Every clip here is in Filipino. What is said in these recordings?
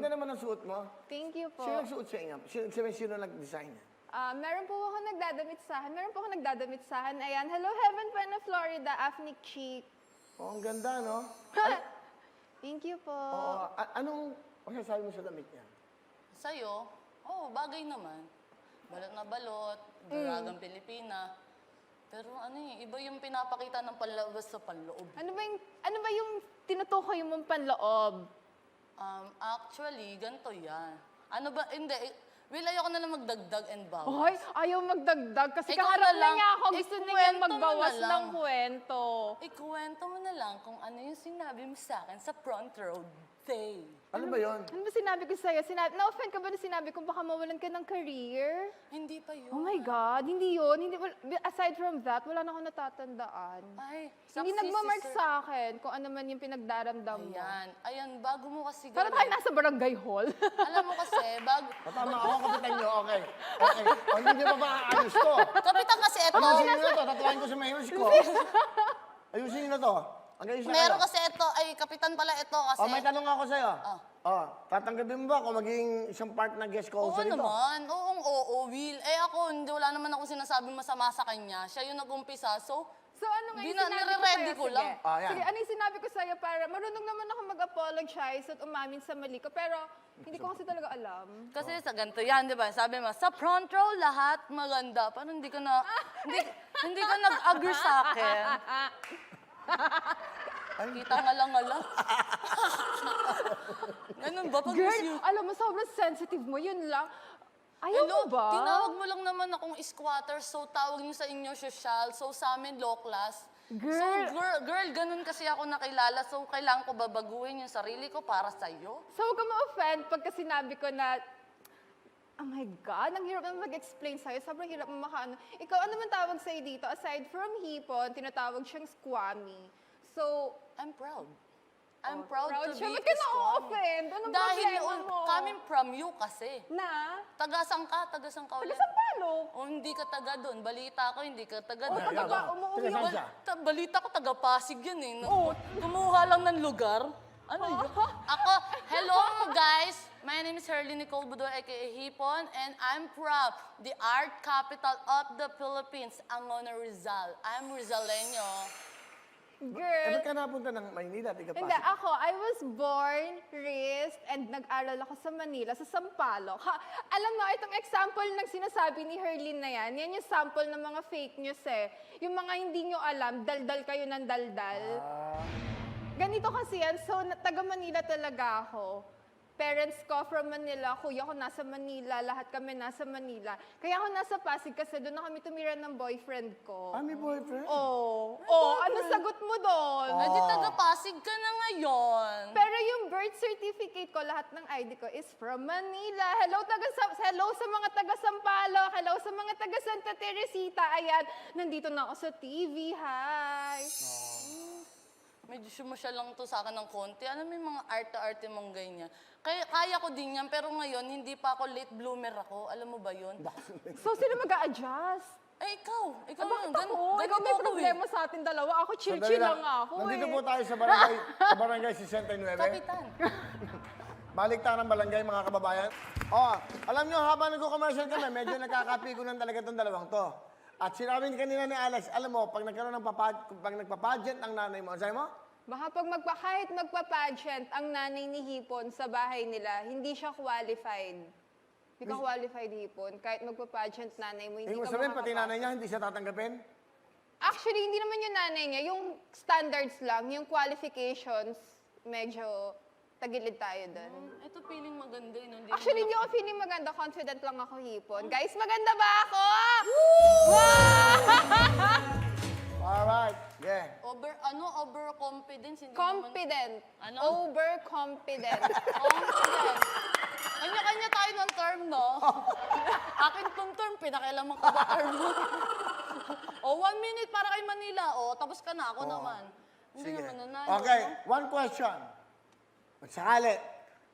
ganda naman ang suot mo. Thank you po. Sino nagsuot sa inyo? Sino nag-design? Meron po ako nagdadamit sa akin. Ayan, Hello Heaven Pena, Florida, Afnic Cheek. Oh, ang ganda, no? Thank you po. Oo. Anong masasabi mo sa damit niya? Sa'yo, bagay naman. Balot na balot, dalagang Pilipina. Pero iba yung pinapakita ng panlabas sa panloob. Ano ba yung tinutukoy mong panloob? Actually, ganito yan. Hindi. Will, ayoko na lang magdagdag and bawas. Hoy, ayaw magdagdag kasi Ikaw kaharap na na lang. niya ako. Gusto Ikwento niya mo magbawas na lang. ng kwento. Ikuwento mo na lang kung ano yung sinabi mo sa akin sa front row day. Ano ba yun? Ano ba sinabi ko sa'yo? Na-offend ka ba na sinabi kung baka mawalan ka ng career? Hindi pa yun. Oh my God, hindi yun. Aside from that, wala na akong natatandaan. Ay, Hindi saksi, nagmamark sister. sa akin kung ano man yung pinagdaramdam mo. Ayan, bago mo kasi Para tayo nasa barangay hall. Alam mo kasi, Tama ako, kapitan nyo. Okay. O, hindi nyo pa maayos to. Kapitan kasi ito. Ayusin nyo na to. Tatuwain ko sa mayos ko. Ayusin nyo na to. Meron kasi ito, kapitan pala ito kasi. O, may tanong ako sa'yo. Tatanggapin mo ba kung maging isang part ng guest ko Oo sa nito? naman, oo, Will. Ako, wala naman ako sinasabing masama sa kanya. Siya yung nag-umpisa, so Ano nga Di yung na, sinabi ko nire-ready sa'yo? ko Sige. lang. Yan. Sige, ano yung sinabi ko sa'yo para marunong naman ako mag-apologize at umamin sa mali ko. Pero hindi ko kasi talaga alam. kasi sa ganito yan, di ba? Sabi mo, sa front row lahat maganda. Parang hindi ka hindi ka nag-agree sa akin. Kita nga lang. Ganun ba? Pag Girl, alam mo, sobrang sensitive mo. Yun lang. Ayaw mo ba? Tinawag mo lang naman akong squatter, so tawag niyo sa inyo social, so sa amin low class. Girl. So, girl, ganun kasi ako nakilala, so kailangan ko babaguhin yung sarili ko para sa'yo. So, huwag ka ma-offend pagka sinabi ko na, oh my God, ang hirap naman mag-explain sa'yo. Sobrang hirap mo makaano. Ikaw, ano man tawag sa'yo dito? Aside from hipon, tinatawag siyang squammy. So, I'm proud. I'm proud to siya. be Ba't ka Squammy. na-offend? Anong Dahil problema mo? coming from you kasi. Na? Tagasang ka ulit. Taga-Sampaloc. O hindi ka taga doon. Balita ko, hindi ka taga O, doon. taga umuwi Taga ako. saan siya? Balita ko, taga Pasig yun eh. Oo. Kumuha lang ng lugar. Ano yun? Ako, hello guys. My name is Herly Nicole Budoy, aka Hipon, and I'm proud. The art capital of the Philippines, Angono Rizal. I'm Rizaleño. Girl. Ba't ka napunta ng Maynila? Di ka Hindi, Pasig? ako, I was born, raised, and nag-aral ako sa Manila, sa Sampaloc. Alam mo, itong example ng sinasabi ni Herlin na yan yung sample ng mga fake news eh. Yung mga hindi nyo alam, daldal kayo ng daldal. Ganito kasi yan, so taga Manila talaga ako. Parents ko from Manila, kuya ko nasa Manila, lahat kami nasa Manila. Kaya ako nasa Pasig kasi doon na kami tumira ng boyfriend ko. May boyfriend? Ano sagot mo doon? Di taga Pasig ka na ngayon. Pero yung birth certificate ko, lahat ng ID ko is from Manila. Hello sa mga taga Sampaloc. Hello sa mga taga Santa Teresita. Ayan, nandito na ako sa TV. Hi. Medyo sumusya lang to sa akin ng konti. Alam mo yung mga arte-arte mong ganyan. Kaya ko din yan, pero ngayon, hindi pa ako late bloomer ako. Alam mo ba yun? So, sino mag-a-adjust? Ikaw Bakit yun. ako? Ikaw may problema sa atin dalawa. Ako, chill-chill lang ako Nandito eh. po tayo sa barangay 69. Kapitan. Baliktarang barangay, mga kababayan. Alam nyo, habang nag-commercial kami, medyo nakakapikunan talaga itong dalawang to. At sinabi kanina ni Alex, alam mo, pag nagkaroon ng pag nagpa-pageant ang nanay mo, sabi mo? Baka kahit magpa-pageant ang nanay ni Hipon sa bahay nila, hindi siya qualified. Hindi ka qualified, Hipon. Kahit magpa-pageant nanay mo, hindi Ibig ka sabihin, pati makakapasok. nanay niya, hindi siya tatanggapin? Actually, hindi naman yung nanay niya. Yung standards lang, yung qualifications, medyo tagilid tayo doon. Ito feeling maganda yun. Hindi Actually, hindi ako feeling maganda. Confident lang ako, Hipon. Guys, maganda ba ako? Alright, yeah. Overconfidence. Hindi Confident. Ano? Overconfident. Confident. Kanya-kanya tayo ng term, no? Akin tong term, pinakialaman ko ba term mo? 1 minute para kay Manila. Tapos ka na, ako naman. Hindi Sige. naman nanalo. Okay, one question. Magsakali,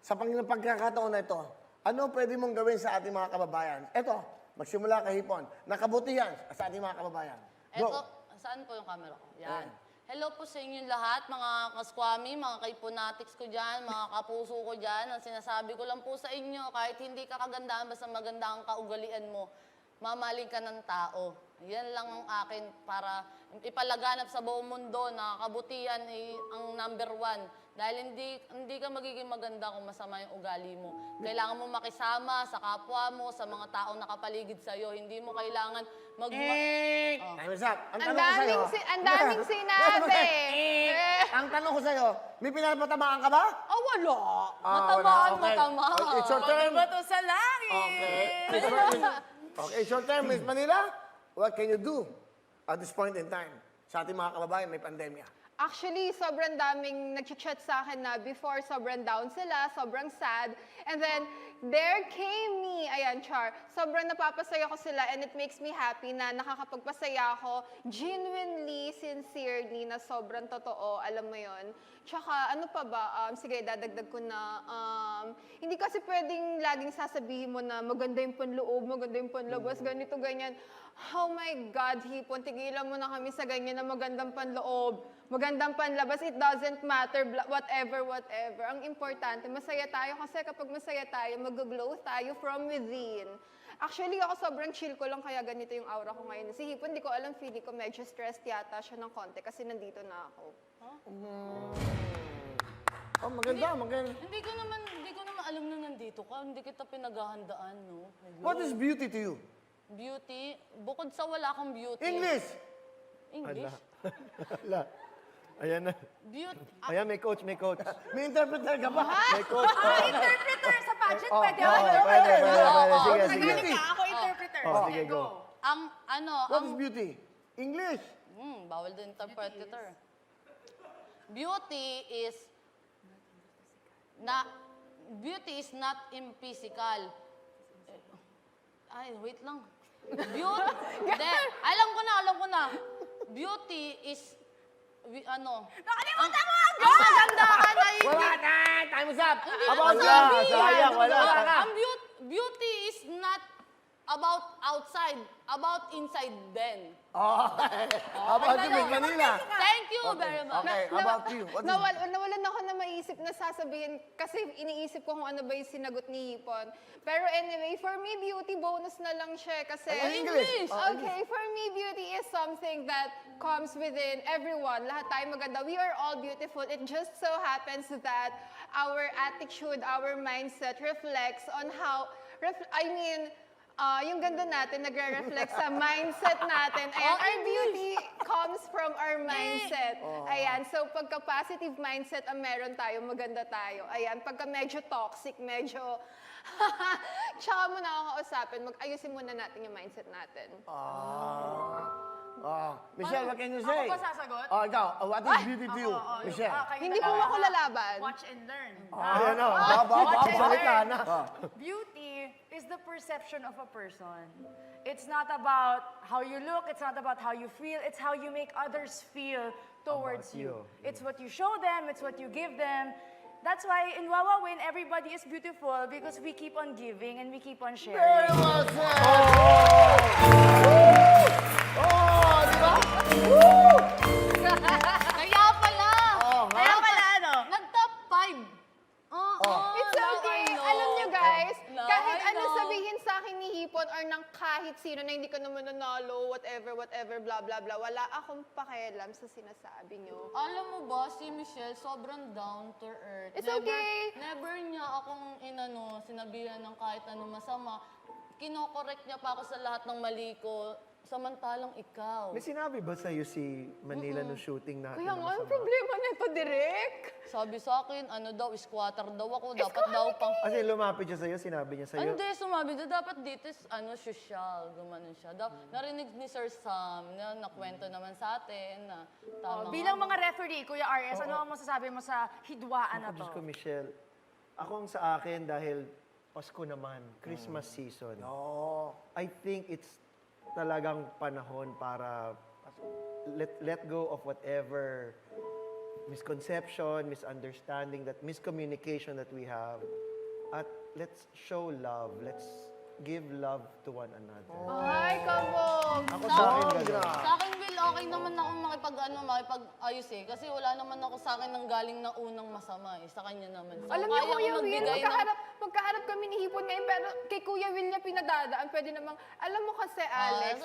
sa pagkakataon na ito, ano pwede mong gawin sa ating mga kababayan? Ito, magsimula kay Hipon. Nakabutihan sa ating mga kababayan. Go. Eto, saan po yung camera ko? Yan. Hello po sa inyo lahat, mga kaskwami, mga kaipunatics ko dyan, mga kapuso ko dyan. Ang sinasabi ko lang po sa inyo, kahit hindi ka kagandahan, basta maganda ang kaugalian mo, mamaling ka ng tao. Yan lang ang akin para ipalaganap sa buong mundo na kabutihan ay ang number one. Dahil hindi ka magiging maganda kung masama yung ugali mo. Kailangan mo makisama sa kapwa mo, sa mga taong nakapaligid sa'yo. Hindi mo kailangan Time is up. Ang Ang tanong ko sa'yo. ang daming sinabi. Ang tanong ko sa'yo, may pinapatamaan ka ba? Oh, wala. Matamaan, wala. Okay. matamaan. Oh, it's your turn. Bato sa langit. Okay. Okay, it's your turn, Miss Manila. What can you do at this point in time? Sa ating mga kababayan, may pandemya. Actually, sobrang daming nag-chat sa akin na before, sobrang down sila, sobrang sad. And then, there came me. Ayan, Char. Sobrang napapasaya ko sila and it makes me happy na nakakapagpasaya ako genuinely, sincerely, na sobrang totoo. Alam mo yon. Tsaka, ano pa ba? Sige, dadagdag ko na. Hindi kasi pwedeng laging sasabihin mo na maganda yung panloob, maganda yung panlabas, ganito, ganyan. Oh my God, Hipon, tigilan mo na kami sa ganyan na magandang panloob, magandang panlabas. It doesn't matter, whatever. Ang importante, masaya tayo kasi kapag masaya tayo, mag-glow tayo from within. Actually, ako sobrang chill ko lang kaya ganito yung aura ko ngayon. Si Hipon, di ko alam, feeling ko medyo stressed yata siya ng konti kasi nandito na ako. Oh, maganda. Hindi ko naman alam na nandito ka. Hindi kita pinaghahandaan, no? What is beauty to you? Beauty, bukod sa wala akong beauty. English! English? Wala. Ayan na. Beauty. Ayan, may coach. May interpreter ka ba? May coach. Interpreter sa pageant, Oh, pwede oh, ako. Pwede. Sige, What is sige. beauty? Ako interpreter. Oh, sige, go. What is beauty? English! Bawal din interpreter. Beauty is not in physical. Ay, wait lang. Beauty, hindi. Alam ko na. Beauty is, Nakalimutan mo ang ang kagandahan ay Wala na! Time is up! About that. Sayang, wala. ang beauty is not about outside, about inside then. How about you, Miss Manila? Thank you very much. Okay, how about you? What is Nawalan ako na maisip na sasabihin kasi iniisip ko kung ano ba yung sinagot ni Hipon. Pero anyway, for me, beauty bonus na lang siya kasi... Ay, English! Oh, Okay, for me, beauty is something that comes within everyone. Lahat tayo maganda. We are all beautiful. It just so happens that our attitude, our mindset reflects on how... yung ganda natin nagre-reflect sa mindset natin. Ayan, our beauty comes from our mindset. Ayan, so pagka positive mindset ang meron tayo, maganda tayo. Ayan, pagka medyo toxic, medyo... Tsaka mo na ako kausapin, mag-ayusin muna natin yung mindset natin. Michelle, what can you say? Ako ba sasagot? Ikaw, what is beauty to you, Michelle? Hindi po ako lalaban. Watch and learn. Ayan na. Watch and Salita learn. na. Beauty is the perception of a person. It's not about how you look, it's not about how you feel, it's how you make others feel towards About you. you. It's what you show them, it's what you give them. That's why in Wawa Win, everybody is beautiful because we keep on giving and we keep on Very sharing. well said! Di ba? Kaya pala! Kaya pala, ano? Nag-top 5. It's okay. Alam nyo guys, No, kahit I ano know. sabihin sa akin ni Hipon or ng kahit sino na hindi ko naman nanalo, whatever, blah, blah, blah, wala akong pakialam sa sinasabi nyo. Alam mo ba, si Michelle sobrang down to earth. It's okay. Never niya akong sinabihan ng kahit ano masama. Kinokorek niya pa ako sa lahat ng mali ko. Samantalang ikaw. May sinabi ba sa'yo si Manila nung shooting natin? Kaya na nga, ang masama? problema nito, Direk. Sabi sa akin, squatter daw ako. Dapat daw pang... Kasi lumapit siya sa'yo, sinabi niya sa'yo. Hindi, sumabi daw, dapat dito is, social, gumanon siya. Narinig ni Sir Sam, na nakwento naman sa atin, na tama Bilang nga. mga referee, Kuya RS, ano ang masasabi mo sa hidwaan na to? Diyos ko, Michelle. Ako ang sa akin dahil Pasko naman, Christmas season. I think it's talagang panahon para let go of whatever misconception, misunderstanding, that miscommunication that we have. At let's show love. Let's give love to one another. Ay, kabog! Ako sa akin, gano'n. Sa akin, Will, okay naman ako makipag-ayos eh. Kasi wala naman ako sa akin nang galing na unang masama eh. Sa kanya naman. So, Alam niyo, kaya ko Kuya Will, magbigay ng- magkaharap kami ni Hipon ngayon, pero kay Kuya Will niya pinadadaan. Pwede namang, alam mo kasi, Alex,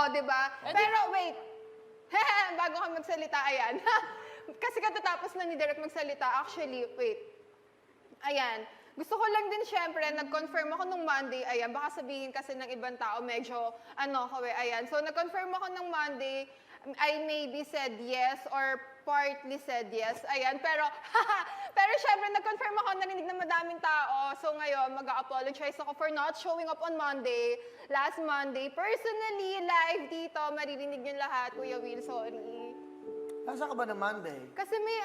di ba? Pero wait, bago ka magsalita, ayan. Kasi katatapos na ni Derek magsalita, actually, wait. Ayan. Gusto ko lang din syempre, nag-confirm ako nung Monday, ayan, baka sabihin kasi ng ibang tao, medyo, ayan. So, nag-confirm ako nung Monday, I maybe said yes or partly said yes, ayan. Pero, pero syempre, nag-confirm ako, narinig ng madaming tao. So, ngayon, mag-apologize ako for not showing up on Monday, last Monday. Personally, live dito, maririnig niyo lahat, Kuya Will, sorry. Nasa ka ba ng Monday? Kasi may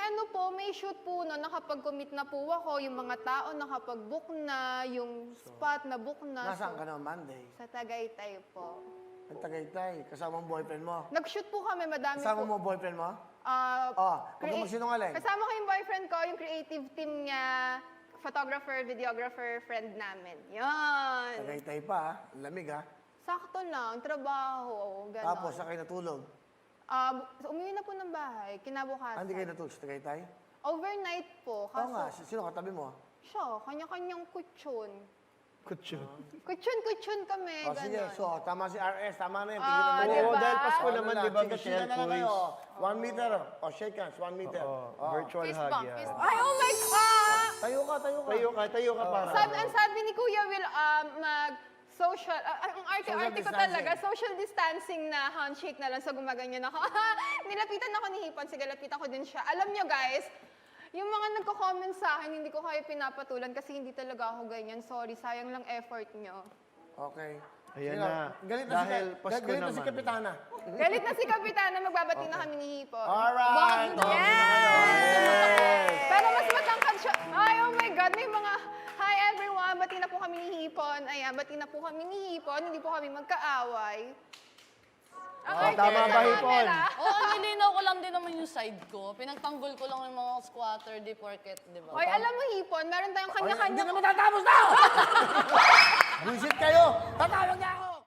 shoot po no, nakapag-commit na po ako, yung mga tao nakapag-book na, yung spot na book na. Nasaan ka ng Monday? Sa Tagaytay po. Ang Tagaytay. Kasama ang boyfriend mo? Nag-shoot po kami, madami Kasama po. mo boyfriend mo? Ah, Huwag ka magsinungaling. Kasama ko yung boyfriend ko, yung creative team niya, photographer, videographer, friend namin. Yan. Tagaytay pa, ha? Lamig, ha? Sakto lang, trabaho, gano'n. Tapos, saan kayo natulog? Umuwi na po ng bahay, kinabukasan. Hindi kayo natulog sa Tagaytay? Overnight po, Oo nga. kaso Sino katabi mo? siya, kanya-kanyang kutsyon. Kutsyon. Kutsyon kami, O, sige. gano'n. So, tama si RS. Tama na yun. Tigil na Ah, mo. diba? Oo, dahil Pasko Ano naman, na, di ba, chika-chika Michelle na lang kayo. Boys? 1 meter. O, shake hands. 1 meter. Oo, virtual Fist hug bump, yan. fist Ay, oh my God! Tayo ka, tayo ka. Tayo ka para. Ang sabi ni Kuya Will, mag-social, ang arte-arte ko distancing. talaga, social distancing na handshake na lang sa gumaganyan ako. Nilapitan ako ni Hipon, sige, lapitan ko din siya. Alam nyo guys, yung mga nagko-comment sa akin, hindi ko kayo pinapatulan kasi hindi talaga ako ganyan. Sorry, sayang lang effort nyo. Okay. Ayan Sino? na. Galit na Dahil si, Pasko galit na si naman. Kapitana. Galit na si Kapitana, magbabati na kami ni Hipon. Alright. Yes! Pero mas matangkad siya. Ay, oh my God, may mga, hi everyone, bati na po kami ni Hipon. Ayan, bati na po kami ni Hipon, hindi po kami magkaaway. Okay, tama ba, Hipon? Oo, nilinaw ko lang din naman yung side ko. Pinagtanggol ko lang yung mga squatter, di porket, di ba? Oy, alam mo Hipon, meron tayong Hindi kanya-kanya. na matatapos na! Visit kayo!